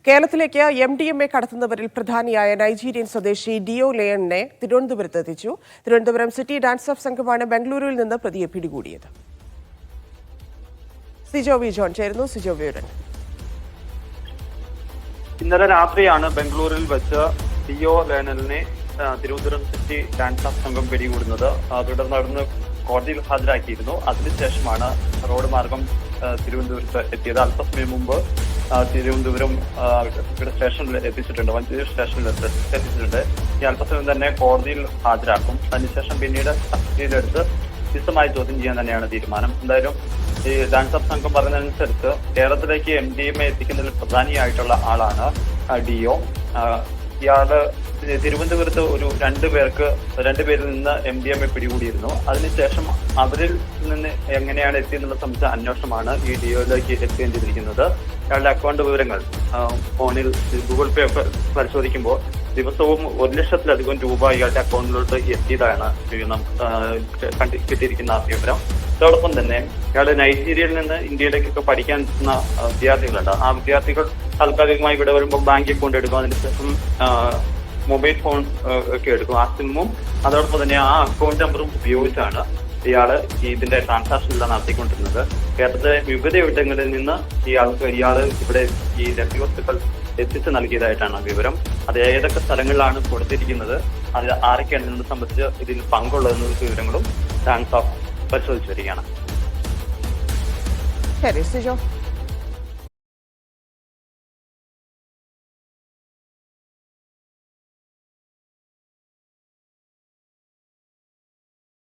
കേരളത്തിലേക്ക് MDMA കടത്തുന്നവരിൽ പ്രധാനിയായ Nigerian സ്വദേശി deo ലെയണിനെ തിരുവനന്തപുരത്ത് എത്തിച്ചു. തിരുവനന്തപുരം സിറ്റി ഡാൻസ് ഓഫ് സംഘമാണ് ബംഗളൂരുവിൽ നിന്ന് പ്രതിയെ പിടികൂടിയത്. സിജോ വി ജോൺ ചേരുന്നു. സിജോ വിവരൻ. ഇന്നലെ രാത്രിയാണ് ബംഗളൂരിൽ വെച്ച് ഡിയോ ലെയണിനെ തിരുവനന്തപുരം സിറ്റി ഡാൻസ് ഓഫ് സംഘം പിടികൂടുന്നത്. തുടർന്ന് അവിടുന്ന് കോടതിയിൽ ഹാജരാക്കിയിരുന്നു. അതിനുശേഷമാണ് റോഡ് മാർഗം തിരുവനന്തപുരത്ത് എത്തിയത്. അല്പസമയം മുമ്പ് തിരുവനന്തപുരം ഇവിടെ സ്റ്റേഷനിൽ എത്തിച്ചിട്ടുണ്ട്, മഞ്ചേരി സ്റ്റേഷനിൽ എത്തിച്ചിട്ടുണ്ട്. ഈ അല്പസമയം തന്നെ കോടതിയിൽ ഹാജരാക്കും. അതിനുശേഷം പിന്നീട് കസ്റ്റഡിയിലെടുത്ത് വിശദമായി ചോദ്യം ചെയ്യാൻ തന്നെയാണ് തീരുമാനം. എന്തായാലും ഈ ഡാൻസ് ഓഫ് സംഘം പറഞ്ഞതനുസരിച്ച് കേരളത്തിലേക്ക് MDMA എത്തിക്കുന്നതിൽ പ്രധാനിയായിട്ടുള്ള ആളാണ് ഡിയോ. ഇയാള് തിരുവനന്തപുരത്ത് ഒരു രണ്ടുപേരിൽ നിന്ന് MDMA പിടികൂടിയിരുന്നു. അതിനുശേഷം അവരിൽ നിന്ന് എങ്ങനെയാണ് എത്തിയെന്നുള്ള സംബന്ധിച്ച അന്വേഷണമാണ് ഈ ഡിയോയിലേക്ക് എത്തുകയും ചെയ്തിരിക്കുന്നത്. ഇയാളുടെ അക്കൗണ്ട് വിവരങ്ങൾ ഫോണിൽ ഗൂഗിൾ പേ പരിശോധിക്കുമ്പോൾ ദിവസവും 1 ലക്ഷത്തിലധികം രൂപ ഇയാളുടെ അക്കൗണ്ടിലോട്ട് എത്തിയതാണ് കിട്ടിയിരിക്കുന്ന വിവരം. അതോടൊപ്പം തന്നെ ഇയാള് നൈജീരിയയിൽ നിന്ന് ഇന്ത്യയിലേക്കൊക്കെ പഠിക്കാൻ എത്തുന്ന വിദ്യാർത്ഥികളുണ്ട്. ആ വിദ്യാർത്ഥികൾ താൽക്കാലികമായി ഇവിടെ വരുമ്പോൾ ബാങ്ക് അക്കൗണ്ട് എടുക്കും, അതിനുശേഷം മൊബൈൽ ഫോൺ ഒക്കെ എടുക്കും. ആ സിമ്മും അതോടൊപ്പം തന്നെ ആ അക്കൗണ്ട് നമ്പറും ഉപയോഗിച്ചാണ് ഇയാള് ഇതിന്റെ ട്രാൻസാക്ഷനെല്ലാം നടത്തിക്കൊണ്ടിരുന്നത്. കേരളത്തിലെ വിവിധയിടങ്ങളിൽ നിന്ന് ഇയാള് ഇവിടെ ഈ ലഭ്യവസ്തുക്കൾ എത്തിച്ചു നൽകിയതായിട്ടാണ് വിവരം. അത് ഏതൊക്കെ സ്ഥലങ്ങളിലാണ് കൊടുത്തിരിക്കുന്നത്, അത് ആരൊക്കെയാണ് എന്നത് സംബന്ധിച്ച് ഇതിൽ പങ്കുള്ളതെന്ന വിവരങ്ങളും ഡാൻസ് ഓഫ് പരിശോധിച്ചു വരികയാണ്.